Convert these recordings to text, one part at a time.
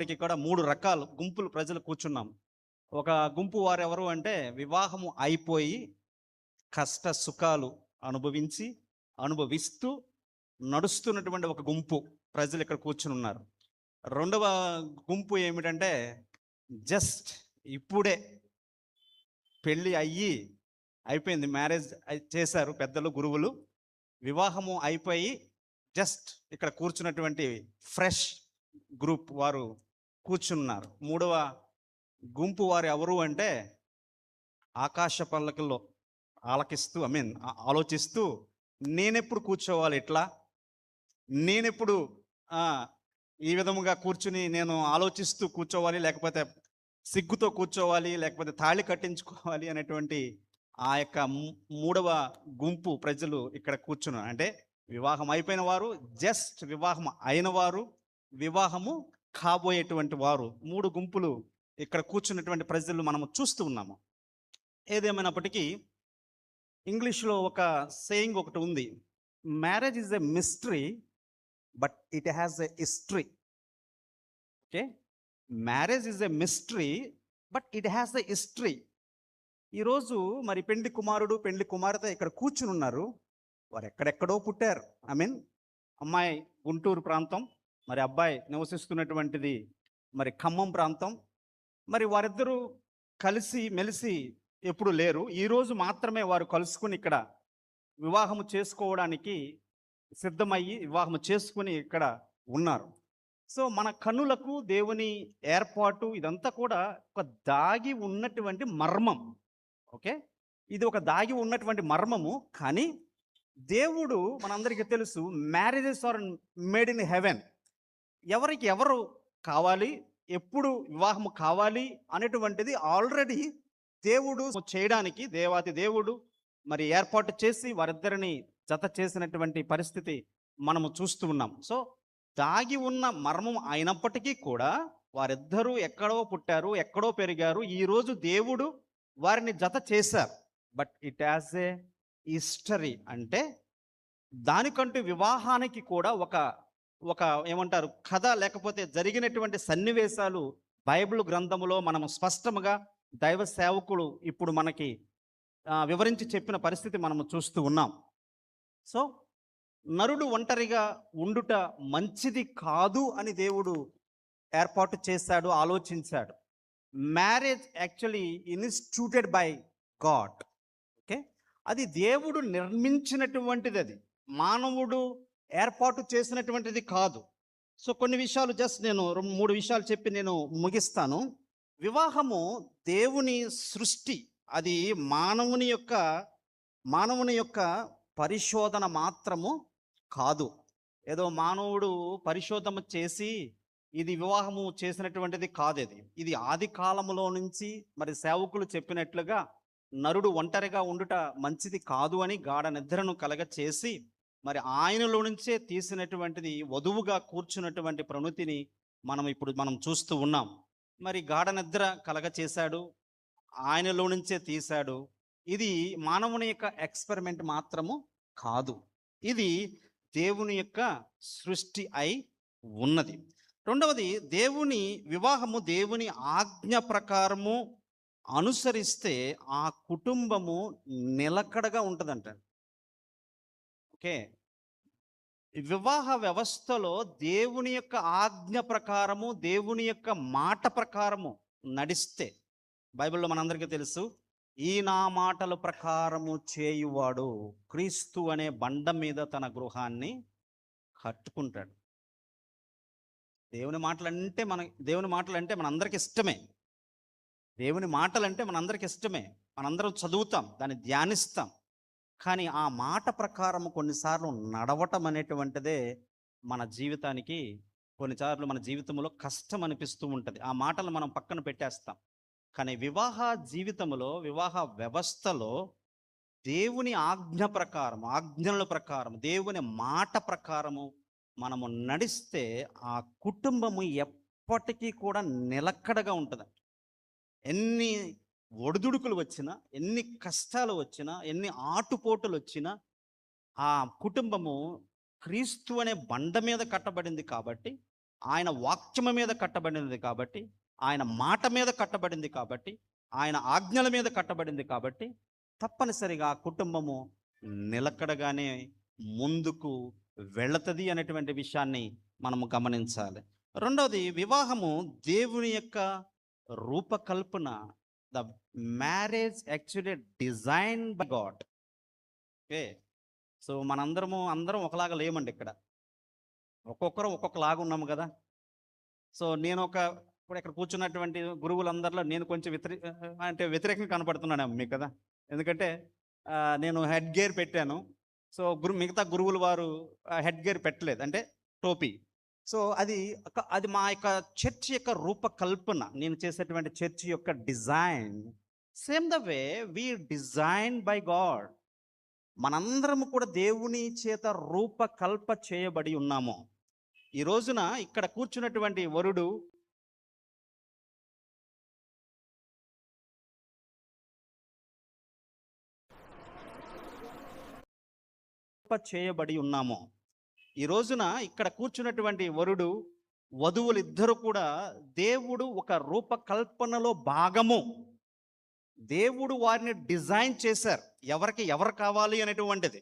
ఏదేమైనప్పటికీ కూడా 3 రకాల గుంపులు ప్రజలు కూర్చున్నాం. ఒక గుంపు వారెవరు అంటే వివాహము అయిపోయి కష్ట సుఖాలు అనుభవిస్తూ నడుస్తున్నటువంటి ఒక గుంపు ప్రజలు ఇక్కడ కూర్చుని ఉన్నారు. రెండవ గుంపు ఏమిటంటే జస్ట్ ఇప్పుడే పెళ్ళి అయిపోయింది, మ్యారేజ్ చేశారు పెద్దలు గురువులు, వివాహము అయిపోయి జస్ట్ ఇక్కడ కూర్చున్నటువంటి ఫ్రెష్ గ్రూప్ వారు కూర్చున్నారు. మూడవ గుంపు వారు ఎవరు అంటే ఆకాశ పల్లకల్లో ఆలోచిస్తూ నేనెప్పుడు కూర్చోవాలి ఇట్లా, నేనెప్పుడు ఈ విధముగా కూర్చుని నేను ఆలోచిస్తూ కూర్చోవాలి, లేకపోతే సిగ్గుతో కూర్చోవాలి, లేకపోతే తాళి కట్టించుకోవాలి అనేటువంటి ఆ యొక్క మూడవ గుంపు ప్రజలు ఇక్కడ కూర్చున్నారు. అంటే వివాహం అయిపోయిన వారు, జస్ట్ వివాహం అయిన వారు, వివాహము కాబోయేటువంటి వారు, 3 గుంపులు ఇక్కడ కూర్చున్నటువంటి ప్రజలు మనము చూస్తూ ఉన్నాము. ఏదేమైనప్పటికీ ఇంగ్లీష్లో ఒక సేయింగ్ ఒకటి ఉంది, marriage is a mystery but it has a history. Okay, marriage is a mystery but it has a history. ఈరోజు మరి పెండ్లి కుమారుడు పెండ్లి కుమార్తె ఇక్కడ కూర్చుని ఉన్నారు. వారు ఎక్కడెక్కడో పుట్టారు. అమ్మాయి గుంటూరు ప్రాంతం, మరి అబ్బాయి నివసిస్తున్నటువంటిది మరి ఖమ్మం ప్రాంతం. మరి వారిద్దరూ కలిసి మెలిసి ఎప్పుడు లేరు. ఈరోజు మాత్రమే వారు కలుసుకుని ఇక్కడ వివాహము చేసుకోవడానికి సిద్ధమయ్యి వివాహము చేసుకుని ఇక్కడ ఉన్నారు. సో మన కన్నులకు దేవుని ఏర్పాటు ఇదంతా కూడా ఒక దాగి ఉన్నటువంటి మర్మం. ఓకే, ఇది ఒక దాగి ఉన్నటువంటి మర్మము. కానీ దేవుడు, మనందరికీ తెలుసు, marriages are made in heaven. ఎవరికి ఎవరు కావాలి, ఎప్పుడు వివాహము కావాలి అనేటువంటిది ఆల్రెడీ దేవుడు చేయడానికి దేవాతి దేవుడు మరి ఏర్పాటు చేసి వారిద్దరిని జత చేసినటువంటి పరిస్థితి మనము చూస్తూ ఉన్నాం. సో దాగి ఉన్న మర్మం అయినప్పటికీ కూడా వారిద్దరూ ఎక్కడో పుట్టారు, ఎక్కడో పెరిగారు. ఈరోజు దేవుడు వారిని జత చేశారు. But it as a history. అంటే దానికంటూ వివాహానికి కూడా ఒక ఏమంటారు కథ, లేకపోతే జరిగినటువంటి సన్నివేశాలు బైబిల్ గ్రంథములో మనము స్పష్టంగా దైవ సేవకులు ఇప్పుడు మనకి వివరించి చెప్పిన పరిస్థితి మనము చూస్తూ ఉన్నాం. సో నరుడు ఒంటరిగా ఉండుట మంచిది కాదు అని దేవుడు ఏర్పాటు చేశాడు, ఆలోచించాడు. Marriage actually ఇన్స్టిట్యూటెడ్ by God. Okay, అది దేవుడు నిర్మించినటువంటిది, అది మానవుడు ఏర్పాటు చేసినటువంటిది కాదు. సో కొన్ని విషయాలు జస్ట్ నేను 3 విషయాలు చెప్పి నేను ముగిస్తాను. వివాహము దేవుని సృష్టి, అది మానవుని యొక్క పరిశోధన మాత్రము కాదు. ఏదో మానవుడు పరిశోధన చేసి ఇది వివాహము చేసినటువంటిది కాదు. ఇది ఆది కాలములో నుంచి మరి సేవకులు చెప్పినట్లుగా నరుడు ఒంటరిగా ఉండుట మంచిది కాదు అని గాఢ నిద్రను కలగ చేసి మరి ఆయనలో నుంచే తీసినటువంటిది, వధువుగా కూర్చున్నటువంటి ప్రణుతిని మనం చూస్తూ ఉన్నాం. మరి గాఢ నిద్ర కలగ చేశాడు, ఆయనలో నుంచే తీశాడు. ఇది మానవుని యొక్క ఎక్స్పెరిమెంట్ మాత్రము కాదు, ఇది దేవుని యొక్క సృష్టి అయి ఉన్నది. రెండవది, వివాహము దేవుని ఆజ్ఞ ప్రకారము అనుసరిస్తే ఆ కుటుంబము నిలకడగా ఉంటుందంట. ఓకే, వివాహ వ్యవస్థలో దేవుని యొక్క ఆజ్ఞ ప్రకారము, దేవుని యొక్క మాట ప్రకారము నడిస్తే, బైబిల్లో మనందరికీ తెలుసు, ఈ నా మాటల ప్రకారము చేయువాడు క్రీస్తు అనే బండ మీద తన గృహాన్ని కట్టుకుంటాడు. దేవుని మాటలంటే మనందరికి ఇష్టమే. దేవుని మాటలంటే మనందరికి ఇష్టమే, మనందరం చదువుతాం, దాన్ని ధ్యానిస్తాం. కానీ ఆ మాట ప్రకారం కొన్నిసార్లు నడవటం అనేటువంటిదే మన జీవితానికి కొన్నిసార్లు మన జీవితంలో కష్టం అనిపిస్తూ ఉంటుంది. ఆ మాటలు మనం పక్కన పెట్టేస్తాం. కానీ వివాహ జీవితంలో, వివాహ వ్యవస్థలో దేవుని ఆజ్ఞల ప్రకారం, దేవుని మాట ప్రకారము మనము నడిస్తే ఆ కుటుంబము ఎప్పటికీ కూడా నిలకడగా ఉంటుంది. ఎన్ని ఒడిదుడుకులు వచ్చినా, ఎన్ని కష్టాలు వచ్చినా, ఎన్ని ఆటుపోటులు వచ్చినా ఆ కుటుంబము క్రీస్తు అనే బండ మీద కట్టబడింది కాబట్టి ఆయన వాక్యము మీద కట్టబడినది కాబట్టి, ఆయన మాట మీద కట్టబడింది కాబట్టి, ఆయన ఆజ్ఞల మీద కట్టబడింది కాబట్టి, తప్పనిసరిగా ఆ కుటుంబము నిలకడగానే ముందుకు వెళుతది అనేటువంటి విషయాన్ని మనము గమనించాలి. రెండవది, వివాహము దేవుని యొక్క రూపకల్పన. The marriage actually design by God. Okay. So అందరం ఒకలాగా లేమండి ఇక్కడ. ఒక్కొక్కరు ఒక్కొక్కలాగా ఉన్నాము కదా. సో ఇప్పుడు ఇక్కడ కూర్చున్నటువంటి గురువులందరిలో నేను కొంచెం వ్యతిరేకంగా కనపడుతున్నాను మీకు కదా. ఎందుకంటే నేను హెడ్ గేర్ పెట్టాను. సో మిగతా గురువులు వారు హెడ్ గేర్ పెట్టలేదు, అంటే టోపీ. సో అది మా యొక్క చర్చ్ యొక్క రూపకల్పన, నేను చేసేటువంటి చర్చ్ యొక్క design. Same the way we design by God. మనందరము కూడా దేవుని చేత రూపకల్ప చేయబడి ఉన్నాము. ఈ రోజున ఇక్కడ కూర్చున్నటువంటి వరుడు చేయబడి ఉన్నాము. ఈ రోజున ఇక్కడ కూర్చున్నటువంటి వరుడు వధువులు ఇద్దరు కూడా దేవుడు ఒక రూపకల్పనలో భాగము. దేవుడు వారిని డిజైన్ చేశారు. ఎవరు కావాలి అనేటువంటిది,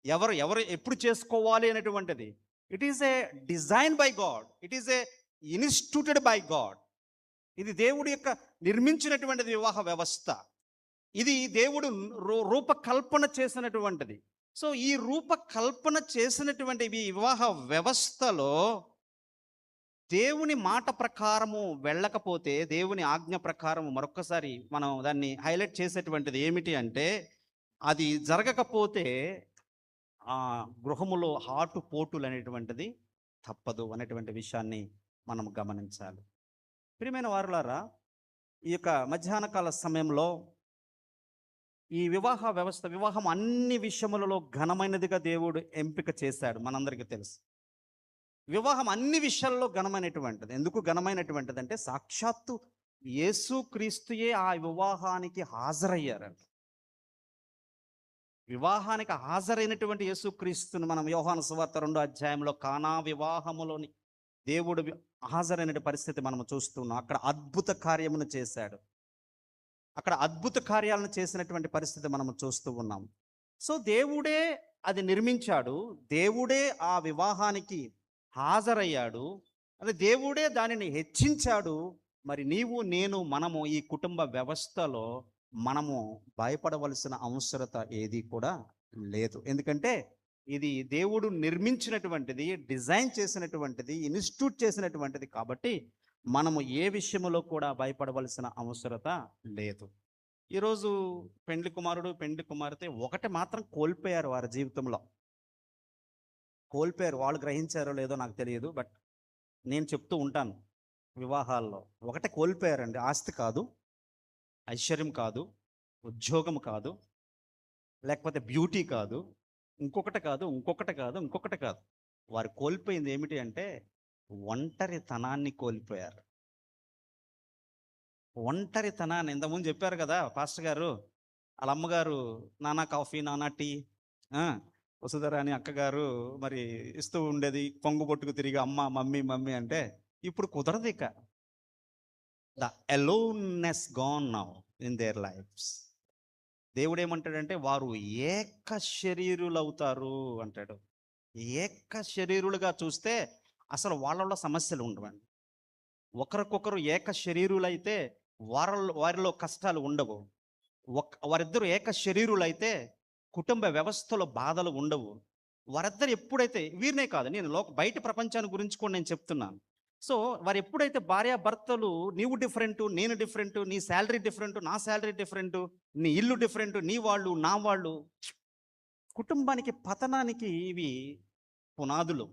ఎవరు ఎప్పుడు చేసుకోవాలి అనేటువంటిది. It is a design by God, it is a ఇన్స్టిట్యూటెడ్ by God. ఇది దేవుడి యొక్క నిర్మించినటువంటిది వివాహ వ్యవస్థ. ఇది దేవుడు రూపకల్పన చేసినటువంటిది. సో ఈ రూపకల్పన చేసినటువంటి ఈ వివాహ వ్యవస్థలో దేవుని మాట ప్రకారము వెళ్ళకపోతే, దేవుని ఆజ్ఞ ప్రకారము మరొక్కసారి మనం దాన్ని హైలైట్ చేసేటువంటిది ఏమిటి అంటే, అది జరగకపోతే ఆ గృహములో పోటులు అనేటువంటిది తప్పదు అనేటువంటి విషయాన్ని మనం గమనించాలి. ప్రియమైన వారులారా, ఈ యొక్క మధ్యాహ్న కాల సమయంలో ఈ వివాహం అన్ని విషయములలో ఘనమైనదిగా దేవుడు ఎంపిక చేశాడు. మనందరికీ తెలుసు, వివాహం అన్ని విషయాల్లో ఘనమైనటువంటిది. ఎందుకు ఘనమైనటువంటిది అంటే, సాక్షాత్తు యేసుక్రీస్తుయే ఆ వివాహానికి హాజరయ్యారంట. వివాహానికి హాజరైనటువంటి యేసుక్రీస్తుని మనం యోహాను సువార్త 2వ అధ్యాయంలో కానా వివాహములోని దేవుడు హాజరైన పరిస్థితి మనం చూస్తున్నాం. అక్కడ అద్భుత కార్యమును చేశాడు. అక్కడ అద్భుత కార్యాలను చేసినటువంటి పరిస్థితి మనం చూస్తూ ఉన్నాం. సో దేవుడే అది నిర్మించాడు, దేవుడే ఆ వివాహానికి హాజరయ్యాడు, అది దేవుడే దానిని హెచ్చించాడు. మరి నీవు నేను మనము ఈ కుటుంబ వ్యవస్థలో మనము భయపడవలసిన అవసరత ఏది కూడా లేదు. ఎందుకంటే ఇది దేవుడు నిర్మించినటువంటిది, డిజైన్ చేసినటువంటిది, ఇన్స్టిట్యూట్ చేసినటువంటిది కాబట్టి మనము ఏ విషయంలో కూడా భయపడవలసిన అవసరత లేదు. ఈరోజు పెండ్లి కుమారుడు పెండ్లి కుమార్తె ఒకటి మాత్రం కోల్పోయారు వారి జీవితంలో. కోల్పోయారు. వాళ్ళు గ్రహించారో లేదో నాకు తెలియదు, బట్ నేను చెప్తూ ఉంటాను, వివాహాల్లో ఒకటే కోల్పోయారండి. ఆస్తి కాదు, ఐశ్వర్యం కాదు, ఉద్యోగం కాదు, లేకపోతే బ్యూటీ కాదు, ఇంకొకటి కాదు. వారు కోల్పోయింది ఏమిటి అంటే ఒంటరితనాన్ని కోల్పోయారు. ఒంటరితనాన్ని ఇంతకుముందు చెప్పారు కదా పాస్టర్ గారు, వాళ్ళ అమ్మగారు నానా కాఫీ, నానా టీ, వసుధర అని అక్కగారు మరి ఇస్తూ ఉండేది. పొంగు పొట్టుకు తిరిగి అమ్మ మమ్మీ మమ్మీ అంటే ఇప్పుడు కుదరదు. ఇక the aloneness gone now in there lifes. దేవుడు ఏమంటాడంటే వారు ఏక శరీరులు అవుతారు అంటాడు. ఏక శరీరులుగా చూస్తే అసలు వాళ్ళలో సమస్యలు ఉండవండి. ఒకరికొకరు ఏక శరీరులైతే వారిలో కష్టాలు ఉండవు. వారిద్దరు ఏక శరీరులైతే కుటుంబ వ్యవస్థలో బాధలు ఉండవు. వారిద్దరు ఎప్పుడైతే, వీరినే కాదు, నేను బయట ప్రపంచాన్ని గురించి కూడా నేను చెప్తున్నాను. సో వారు ఎప్పుడైతే భార్యాభర్తలు, నీవు డిఫరెంట్, నేను డిఫరెంట్, నీ శాలరీ డిఫరెంట్, నా శాలరీ డిఫరెంట్, నీ ఇల్లు డిఫరెంట్, నీ వాళ్ళు నా వాళ్ళు, కుటుంబానికి పతనానికి ఇవి పునాదులు.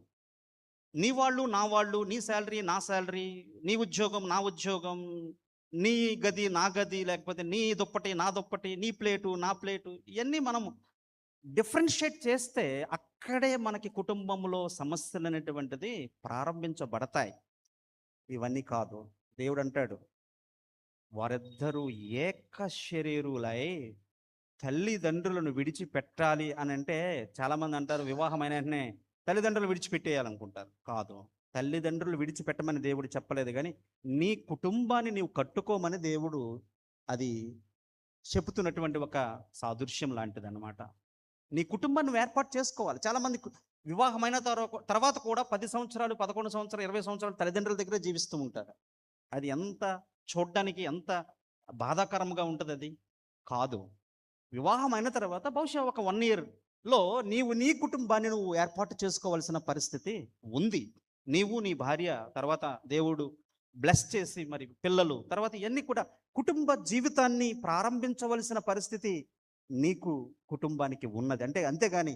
నీ వాళ్ళు నా వాళ్ళు, నీ శాలరీ నా శాలరీ, నీ ఉద్యోగం నా ఉద్యోగం, నీ గది నా గది, లేకపోతే నీ దుప్పటి నా దుప్పటి, నీ ప్లేటు నా ప్లేటు, ఇవన్నీ మనము డిఫరెన్షియేట్ చేస్తే అక్కడే మనకి కుటుంబంలో సమస్యలు అనేటువంటిది ప్రారంభించబడతాయి. ఇవన్నీ కాదు. దేవుడు అంటాడు వారిద్దరూ ఏక శరీరులై తల్లిదండ్రులను విడిచిపెట్టాలి అని. అంటే చాలామంది అంటారు వివాహమైన వెంటనే తల్లిదండ్రులు విడిచిపెట్టేయాలనుకుంటారు. కాదు, తల్లిదండ్రులు విడిచిపెట్టమని దేవుడు చెప్పలేదు, కానీ నీ కుటుంబాన్ని నీవు కట్టుకోమని దేవుడు అది చెబుతున్నటువంటి ఒక సాదృశ్యం లాంటిదన్నమాట. నీ కుటుంబాన్ని నువ్వు ఏర్పాటు చేసుకోవాలి. చాలామంది వివాహమైన తర్వాత కూడా 10 సంవత్సరాలు, 11 సంవత్సరాలు, 20 సంవత్సరాలు తల్లిదండ్రుల దగ్గరే జీవిస్తూ ఉంటారు. అది ఎంత చూడ్డానికి ఎంత బాధాకరంగా ఉంటుంది అది. కాదు, వివాహం అయిన తర్వాత బహుశా ఒక 1 ఇయర్లో నీవు నీ కుటుంబాన్ని నువ్వు ఏర్పాటు చేసుకోవాల్సిన పరిస్థితి ఉంది. నీవు నీ భార్య, తర్వాత దేవుడు బ్లెస్ చేసి మరి పిల్లలు, తర్వాత ఇవన్నీ కూడా కుటుంబ జీవితాన్ని ప్రారంభించవలసిన పరిస్థితి నీకు కుటుంబానికి ఉన్నది. అంటే అంతేగాని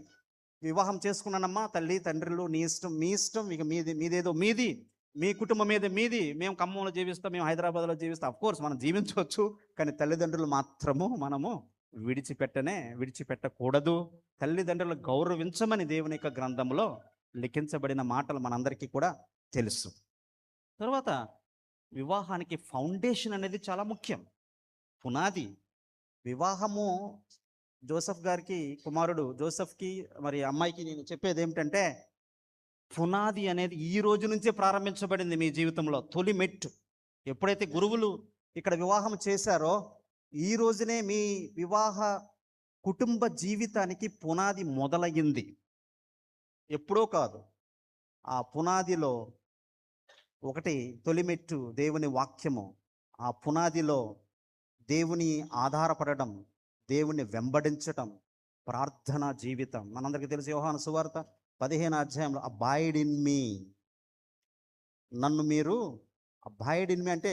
వివాహం చేసుకున్నానమ్మా, తల్లి తండ్రులు నీ ఇష్టం, మీ ఇష్టం, ఇక మీదేదో మీది, మీ కుటుంబం మీద మీది, మేము ఖమ్మంలో జీవిస్తాం, మేము హైదరాబాద్లో జీవిస్తాం. అఫ్కోర్స్ మనం జీవించవచ్చు, కానీ తల్లిదండ్రులు మాత్రము మనము విడిచిపెట్టకూడదు. తల్లిదండ్రులు గౌరవించమని దేవుని యొక్క గ్రంథంలో లిఖించబడిన మాటలు మనందరికీ కూడా తెలుసు. తర్వాత వివాహానికి ఫౌండేషన్ అనేది చాలా ముఖ్యం, పునాది. వివాహము జోసెఫ్ గారికి కుమారుడు జోసెఫ్కి మరి అమ్మాయికి నేను చెప్పేది ఏమిటంటే, పునాది అనేది ఈ రోజు నుంచే ప్రారంభించబడింది మీ జీవితంలో. తొలి మెట్టు ఎప్పుడైతే గురువులు ఇక్కడ వివాహం చేశారో ఈ రోజునే మీ వివాహ కుటుంబ జీవితానికి పునాది మొదలయ్యింది, ఎప్పుడో కాదు. ఆ పునాదిలో ఒకటి తొలిమెట్టు దేవుని వాక్యము. ఆ పునాదిలో దేవుని ఆధారపడడం, దేవుని వెంబడించటం, ప్రార్థనా జీవితం. మనందరికీ తెలుసు యోహాను సువార్త 15వ అధ్యాయంలో అబాయిడ్ ఇన్ మీ, నన్ను మీరు అబాయిడ్ ఇన్ మీ అంటే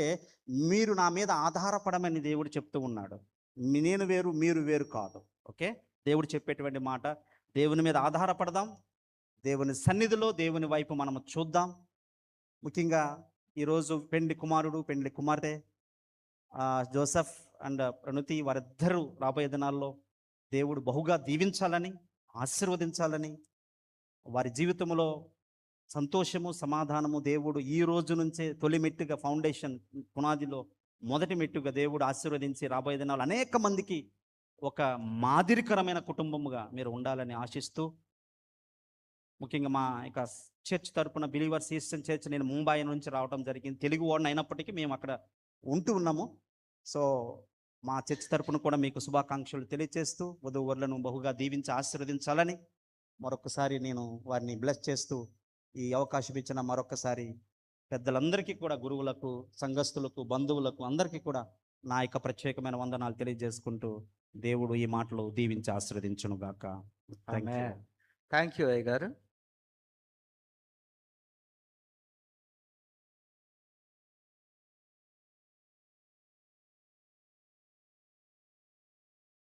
మీరు నా మీద ఆధారపడమని దేవుడు చెప్తూ ఉన్నాడు. నేను వేరు మీరు వేరు కాదు. ఓకే, దేవుడు చెప్పేటువంటి మాట. దేవుని మీద ఆధారపడదాం, దేవుని సన్నిధిలో దేవుని వైపు మనము చూద్దాం. ముఖ్యంగా ఈరోజు పెండ్లి కుమారుడు పెండ్లి కుమార్తె జోసెఫ్ అండ్ ప్రణుతి వారిద్దరూ రాబోయే దినాల్లో దేవుడు బహుగా దీవించాలని, ఆశీర్వదించాలని, వారి జీవితంలో సంతోషము సమాధానము దేవుడు ఈ రోజు నుంచే తొలి మెట్టుగా ఫౌండేషన్ పునాదిలో మొదటి మెట్టుగా దేవుడు ఆశీర్వదించి రాబోయే దినాలు అనేక మందికి ఒక మాదిరికరమైన కుటుంబముగా మీరు ఉండాలని ఆశిస్తూ, ముఖ్యంగా మా ఇక చర్చ్ తరపున బిలీవర్స్ ఈస్టర్న్ చర్చ్, నేను ముంబై నుంచి రావడం జరిగింది. తెలుగు వాడిని అయినప్పటికీ మేము అక్కడ ఉంటూ ఉన్నాము. సో మా చర్చ్ తరపున కూడా మీకు శుభాకాంక్షలు తెలియజేస్తూ వధూవరులను బహుగా దీవించి ఆశీర్వదించాలని మరొకసారి నేను వారిని బ్లెస్ చేస్తూ ఈ అవకాశం ఇచ్చిన మరొకసారి పెద్దలందరికీ కూడా, గురువులకు, సంఘస్థులకు, బంధువులకు అందరికీ కూడా నా యొక్క ప్రత్యేకమైన వందనాలు తెలియజేసుకుంటూ దేవుడు ఈ మాటలు దీవించి ఆశీర్వదించును గాక. థ్యాంక్ యూ అయ్య గారు.